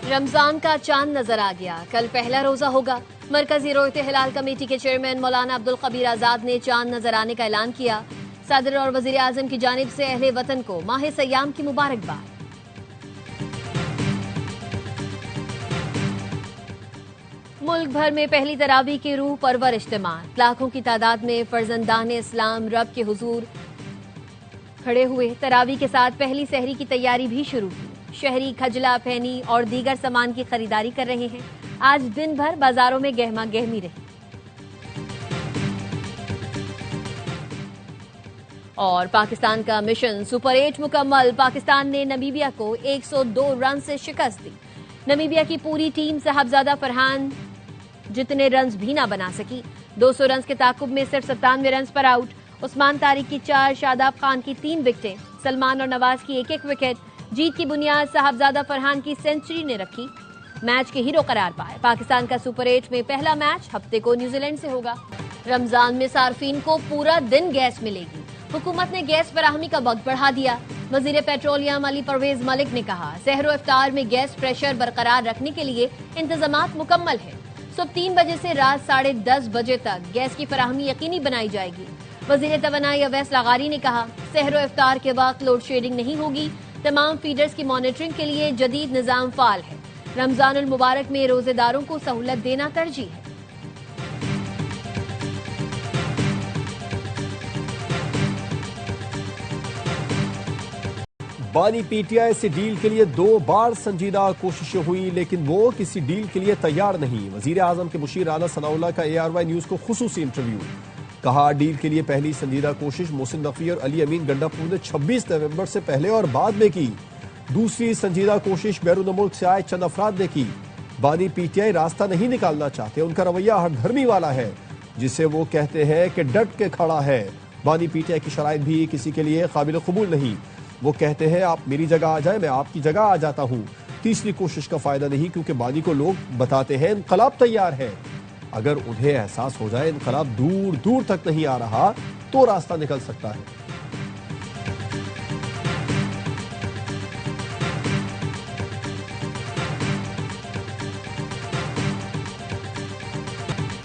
रमजान का चांद नजर आ गया। कल पहला रोजा होगा। मरकजी रोयत हिलाल कमेटी के चेयरमैन मौलाना अब्दुल कबीर आजाद ने चांद नजर आने का ऐलान किया। सदर और वजीर आजम की जानिब से अहले वतन को माह सयाम की मुबारकबाद। मुल्क भर में पहली तरावी की रूह परवर इज्तिमा। लाखों की तादाद में फर्जंदान इस्लाम रब के हुजूर खड़े हुए। तरावी के साथ पहली सहरी की तैयारी भी शुरू की। शहरी खजला, फैनी और दीगर सामान की खरीदारी कर रहे हैं। आज दिन भर बाजारों में गहमा गहमी रही। और पाकिस्तान का मिशन सुपर 8 मुकम्मल। पाकिस्तान ने नमीबिया को 102 रन से शिकस्त दी। नमीबिया की पूरी टीम साहबजादा फरहान जितने रन भी ना बना सकी। 200 रन के ताकुब में सिर्फ 97 रन पर आउट। उस्मान तारिक की 4, शादाब खान की 3 विकेटें, सलमान और नवाज की एक विकेट। जीत की बुनियाद साहबजादा फरहान की सेंचुरी ने रखी। मैच के हीरो करार पाए। पाकिस्तान का सुपर 8 में पहला मैच हफ्ते को न्यूजीलैंड से होगा। रमजान में सार्फिन को पूरा दिन गैस मिलेगी। हुकूमत ने गैस फराहमी का वक्त बढ़ा दिया। वजीर पेट्रोलियम अली परवेज मलिक ने कहा, सहरो इफ्तार में गैस प्रेशर बरकरार रखने के लिए इंतजामात मुकम्मल है। सुबह 3 बजे से रात 10:30 बजे तक गैस की फराहमी यकीनी बनाई जाएगी। वजीर तवानाई अवैस लगारी ने कहा, सहरो इफ्तार के वक्त लोड शेडिंग नहीं होगी। तमाम फीडर्स की मॉनिटरिंग के लिए जदीद निजाम फाल है। रमजानुल मुबारक में रोजेदारों को सहूलत देना तरजीह है। बानी पीटीआई से डील के लिए 2 बार संजीदा कोशिशें हुई, लेकिन वो किसी डील के लिए तैयार नहीं। वजीर आजम के मुशीर राना सनाउल्लाह का ARY न्यूज को खुसूसी इंटरव्यू। कहा, डील के लिए पहली संजीदा कोशिश मोहसिन नकवी और अली अमीन गंडापुर ने 26 नवंबर से पहले और बाद में की। दूसरी संजीदा कोशिश बैरून मुल्क से आए चंद अफराद ने की। बानी पीटीआई रास्ता नहीं निकालना चाहते। उनका रवैया हठधर्मी वाला है, जिसे वो कहते हैं कि डट के खड़ा है। बानी पीटीआई की शराइत भी किसी के लिए काबिल कबूल नहीं। वो कहते हैं, आप मेरी जगह आ जाए, मैं आपकी जगह आ जाता हूं। तीसरी कोशिश का फायदा नहीं, क्योंकि बानी को लोग बताते हैं इनकलाब तैयार है। अगर उन्हें एहसास हो जाए इनकलाब दूर दूर तक नहीं आ रहा, तो रास्ता निकल सकता है।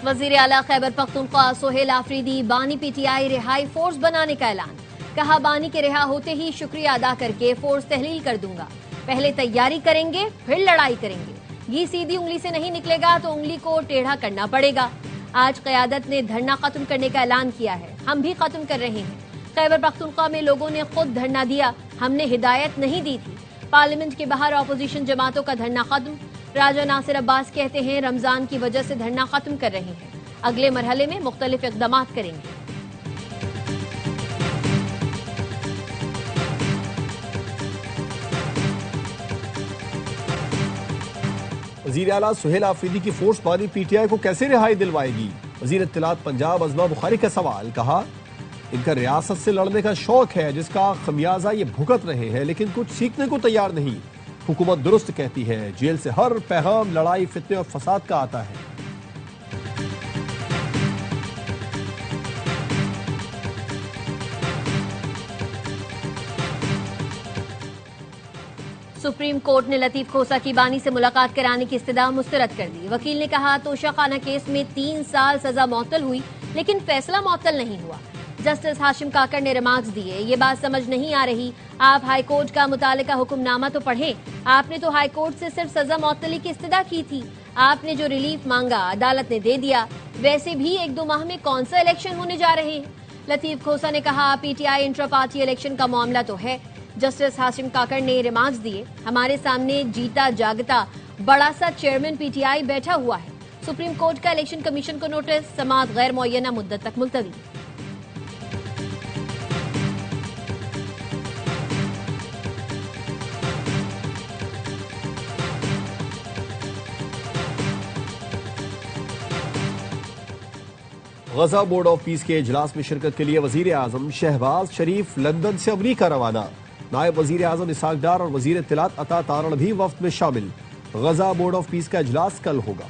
वजीर आला खैबर पख्तूनख्वा सोहेल आफरीदी बानी पीटीआई रिहाई फोर्स बनाने का ऐलान। कहा, बानी के रिहा होते ही शुक्रिया अदा करके फोर्स तहलील कर दूंगा। पहले तैयारी करेंगे, फिर लड़ाई करेंगे। घी सीधी उंगली से नहीं निकलेगा तो उंगली को टेढ़ा करना पड़ेगा। आज क़यादत ने धरना खत्म करने का ऐलान किया है। हम भी खत्म कर रहे हैं। खैबर पख्तूनख्वा में लोगों ने खुद धरना दिया, हमने हिदायत नहीं दी थी। पार्लियामेंट के बाहर ऑपोजिशन जमातों का धरना खत्म। राजा नासिर अब्बास कहते हैं, रमजान की वजह से धरना खत्म कर रहे हैं। अगले मरहले में मुख्तलिफ इक़दामात करेंगे। वज़ीर आला सोहेल आफरीदी की फोर्स बानी पीटीआई को कैसे रिहाई दिलवाएगी? वज़ीर इत्तलात पंजाब अज़मा बुखारी का सवाल। कहा, इनका रियासत से लड़ने का शौक है, जिसका खमियाजा ये भुगत रहे हैं, लेकिन कुछ सीखने को तैयार नहीं। हुकूमत दुरुस्त कहती है, जेल से हर पैगाम लड़ाई, फितने और फसाद का आता है। सुप्रीम कोर्ट ने लतीफ खोसा की बानी से मुलाकात कराने की इस्तदा मुस्तरद कर दी। वकील ने कहा, तोशाखाना केस में 3 साल सजा मअतल हुई, लेकिन फैसला मअतल नहीं हुआ। जस्टिस हाशिम काकर ने रिमार्क्स दिए, ये बात समझ नहीं आ रही। आप हाईकोर्ट का मुतालिका हुक्मनामा तो पढ़ें। आपने तो हाईकोर्ट से सिर्फ सजा मअतली की इस्तदा की थी। आपने जो रिलीफ मांगा अदालत ने दे दिया। वैसे भी 1-2 माह में कौन सा इलेक्शन होने जा रहे हैं? लतीफ खोसा ने कहा, पीटीआई इंट्रा पार्टी इलेक्शन का मामला तो है। जस्टिस हाशिम काकर ने रिमार्क्स दिए, हमारे सामने जीता जागता बड़ा सा चेयरमैन पीटीआई बैठा हुआ है। सुप्रीम कोर्ट का इलेक्शन कमीशन को नोटिस, समाअत गैर मुअय्यना मुद्दत तक मुलतवी। गजा बोर्ड ऑफ पीस के इजलास में शिरकत के लिए वजीर आजम शहबाज शरीफ लंदन से अमरीका रवाना। नायब वजीर आजम इसहाक डार और वजीर इत्तलात अता तारण भी वफ्द में शामिल। गजा बोर्ड ऑफ पीस का इजलास कल होगा।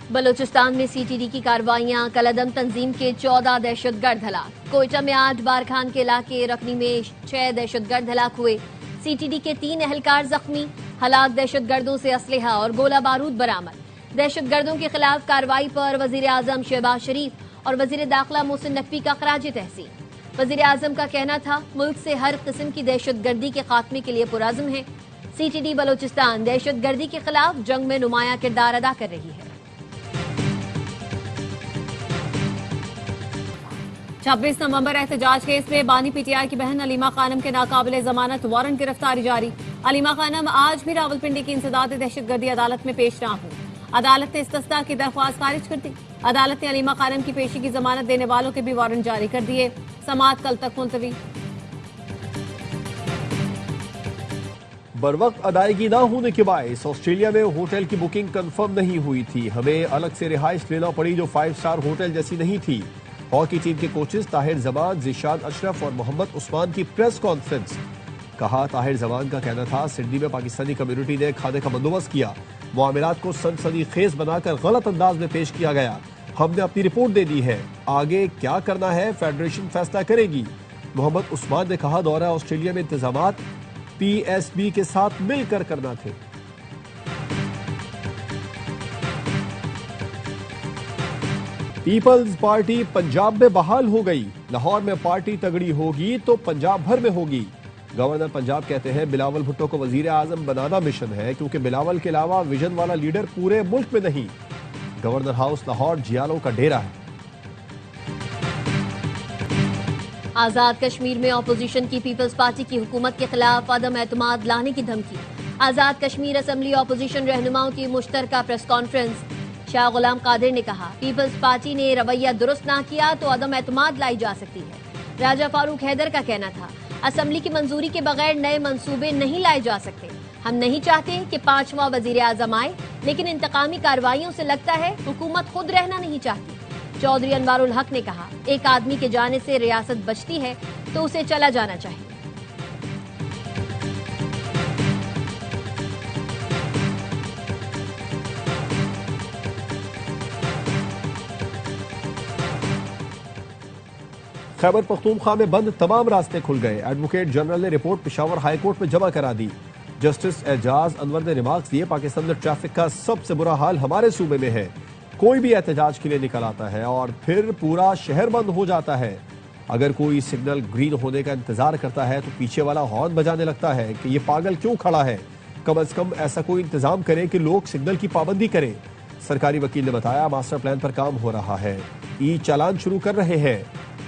बलूचिस्तान में सीटीडी की कार्रवाइयां, कलदम तंजीम के 14 दहशतगर्द हलाक। कोयटा में 8, बारखान के इलाके रखनी में 6 दहशतगर्द हलाक हुए। सीटीडी के 3 एहलकार जख्मी। हलाक दहशतगर्दों से असलहा और गोला बारूद बरामद। दहशतगर्दों के खिलाफ कार्रवाई पर वजीर आजम शहबाज शरीफ और वजीर दाखिला मोहसिन नकवी का खराज तहसीन। वजीर आजम का कहना था, मुल्क से हर किस्म की दहशतगर्दी के खात्मे के लिए पुरअज़्म है। सीटीडी बलूचिस्तान दहशतगर्दी के खिलाफ जंग में नुमाया किरदार अदा कर रही है। 26 नवंबर एहतजाज केस में बानी पीटीआई की बहन अलीमा खानम के नाकाबिले जमानत वारंट गिरफ्तारी जारी। अलीमा खानम आज भी रावलपिंडी की इंसदाद दहशतगर्दी अदालत में पेश ना हुई। अदालत ने इस्तस्ना की दरख्वास्त खारिज कर दी। अदालत ने अलीमा खानम की पेशी की जमानत देने वालों के भी वारंट जारी कर दिए। समाअत कल तक मुलतवी। बरवक्त अदायगी ना होने के बायस ऑस्ट्रेलिया में होटल की बुकिंग कंफर्म नहीं हुई थी। हमें अलग से रिहाइश लेना पड़ी जो 5 स्टार होटल जैसी नहीं थी। हॉकी टीम के कोचेस ताहिर जमान, जिशान अशरफ और मोहम्मद उस्मान की प्रेस कॉन्फ्रेंस। कहा, ताहिर जमान का कहना था, सिडनी में पाकिस्तानी कम्युनिटी ने खाने का बंदोबस्त किया। मामलात को सनसनीखेज बनाकर गलत अंदाज में पेश किया गया। हमने अपनी रिपोर्ट दे दी है, आगे क्या करना है फेडरेशन फैसला करेगी। मोहम्मद उस्मान ने कहा, दौरा ऑस्ट्रेलिया में इंतजामात पीएसबी के साथ मिलकर करना थे। पीपल्स पार्टी पंजाब में बहाल हो गई। लाहौर में पार्टी तगड़ी होगी तो पंजाब भर में होगी। गवर्नर पंजाब कहते हैं, बिलावल भुट्टो को वजीर आजम बनाना मिशन है, क्योंकि बिलावल के अलावा विजन वाला लीडर पूरे मुल्क में नहीं। गवर्नर हाउस लाहौर जियालों का डेरा है। आजाद कश्मीर में अपोजिशन की पीपल्स पार्टी की हुकूमत के खिलाफ अदम एतमाद लाने की धमकी। आजाद कश्मीर असेंबली अपोजिशन रहनुमाओं की मुश्तरका प्रेस कॉन्फ्रेंस। शाह गुलाम कादिर ने कहा, पीपल्स पार्टी ने रवैया दुरुस्त ना किया तो अदम एतमाद लाई जा सकती है। राजा फारूक हैदर का कहना था, असेंबली की मंजूरी के बगैर नए मंसूबे नहीं लाए जा सकते। हम नहीं चाहते कि 5वां वजीर आजम आए, लेकिन इंतकामी कार्रवाइयों से लगता है हुकूमत खुद रहना नहीं चाहती। चौधरी अनवारुल हक ने कहा, एक आदमी के जाने से रियासत बचती है तो उसे चला जाना चाहिए। खैबर पख्तूनख्वा में बंद तमाम रास्ते खुल गए। एडवोकेट जनरल ने रिपोर्ट पेशावर हाई कोर्ट में जमा करा दी। जस्टिस एजाज अनवर ने रिमार्क्स दिए, पाकिस्तान में ट्रैफिक का सबसे बुरा हाल हमारे सूबे में है। कोई भी एहतजाज के लिए निकल आता है और फिर पूरा शहर बंद हो जाता है। अगर कोई सिग्नल ग्रीन होने का इंतजार करता है तो पीछे वाला हॉर्न बजाने लगता है कि ये पागल क्यों खड़ा है। कम से कम ऐसा कोई इंतजाम करें कि लोग सिग्नल की पाबंदी करें। सरकारी वकील ने बताया, मास्टर प्लान पर काम हो रहा है, ई चालान शुरू कर रहे हैं।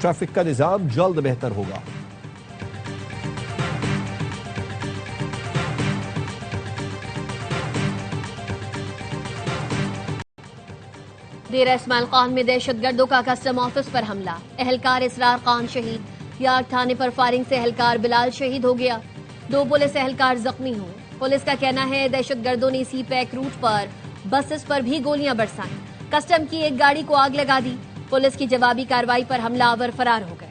ट्रैफिक का निजाम जल्द बेहतर होगा। डेरा इस्माइल खान में दहशतगर्दों का कस्टम ऑफिस पर हमला। एहलकार इसरार खान शहीद। यार्ड थाने पर फायरिंग से एहलकार बिलाल शहीद हो गया। 2 पुलिस एहलकार जख्मी हुए। पुलिस का कहना है, दहशतगर्दों ने सी पैक रूट पर बसेस पर भी गोलियां बरसाई। कस्टम की एक गाड़ी को आग लगा दी। पुलिस की जवाबी कार्रवाई पर हमलावर फरार हो गए।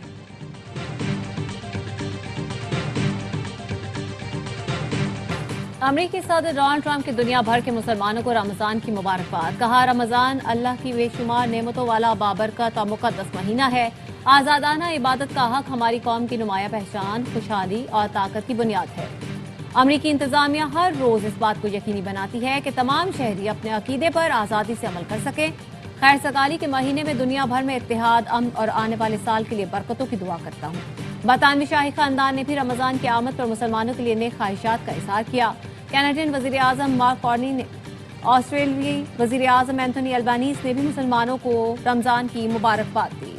अमेरिकी सदर डोनाल्ड ट्रंप की दुनिया भर के मुसलमानों को रमजान की मुबारकबाद। कहा, रमजान अल्लाह की बेशुमार नेमतों वाला बाबरकत और मुकद्दस महीना है। आजादाना इबादत का हक हमारी कौम की नुमाया पहचान, खुशहाली और ताकत की बुनियाद है। अमेरिकी इंतजामिया हर रोज इस बात को यकीनी बनाती है कि तमाम शहरी अपने अकीदे पर आजादी से अमल कर सकें। खैर सगाली के महीने में दुनिया भर में इत्तेहाद, अमन और आने वाले साल के लिए बरकतों की दुआ करता हूँ। बरतानवी शाही खानदान ने भी रमजान की आमद पर मुसलमानों के लिए नेक ख्वाहिशात का इज़हार किया। कैनेडियन वजीर आजम मार्क कार्नी ने, ऑस्ट्रेलियाई वजीर आजम एंथोनी अल्बानीज ने भी मुसलमानों को रमजान की मुबारकबाद दी।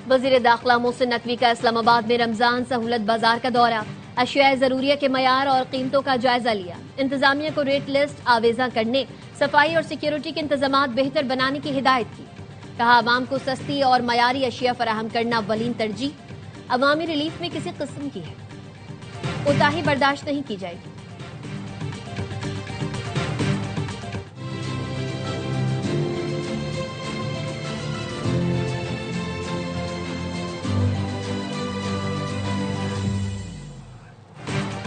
वजीर दाखिला मोहसिन नकवी का इस्लामाबाद में रमजान सहूलत बाजार का दौरा। अशिया जरूरिया के मयार और कीमतों का जायजा लिया। इंतजामिया को रेट लिस्ट आवेजा करने, सफाई और सिक्योरिटी के इंतजामात बेहतर बनाने की हिदायत की। कहा, आवाम को सस्ती और मयारी अशिया फराहम करना अव्वलीन तरजीह। अवामी रिलीफ में किसी किस्म की है कोताही बर्दाश्त नहीं की जाएगी।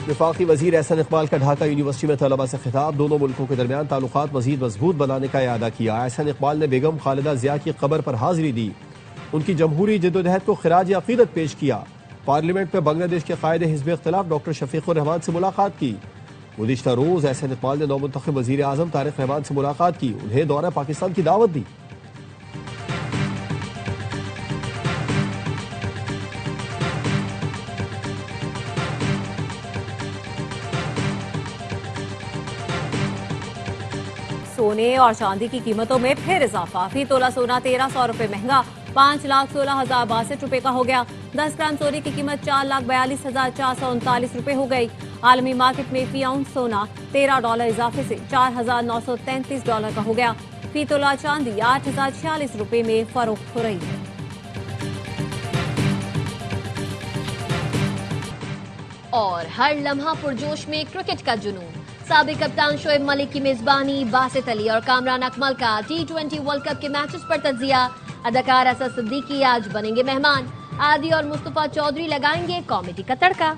वफाकी वजीर एहसन इकबाल का ढाका यूनिवर्सिटी में तलबा से खिताब। दोनों मुल्कों के दरमियान ताल्लुकात मजीद मजबूत बनाने का इरादा किया। एहसन इकबाल ने बेगम खालिदा जिया की कब्र पर हाजिरी दी, उनकी जमहूरी जद्दोजहद को खिराज अकीदत पेश किया। पार्लियामेंट में बांग्लादेश के कायद हिज़्ब इख्तिलाफ डॉक्टर शफीकुर रहमान से मुलाकात की। गुज़िश्ता रोज एहसन इकबाल ने नौमुंतखब वज़ीर आज़म तारिक रहमान से मुलाकात की, उन्हें दौरा पाकिस्तान की दावत दी। सोने और चांदी की कीमतों में फिर इजाफा। फी तोला सोना 1300 रुपए महंगा 5,16,062 रुपए का हो गया। 10 ग्राम सोने की कीमत 4,42,439 रुपए हो गई। आलमी मार्केट में फी आउंस सोना $13 इजाफे से $4,933 का हो गया। फी तोला चांदी 8,046 रुपए में फरोख्त हो रही है। और हर लम्हा पुरजोश में क्रिकेट का जुनून। साबिक कप्तान शोएब मलिक की मेजबानी, बासित अली और कामरान अकमल का T20 वर्ल्ड कप के मैचेस पर तज्जिया। अदाकार असद सिद्दीकी आज बनेंगे मेहमान। आदि और मुस्तफा चौधरी लगाएंगे कॉमेडी का तड़का।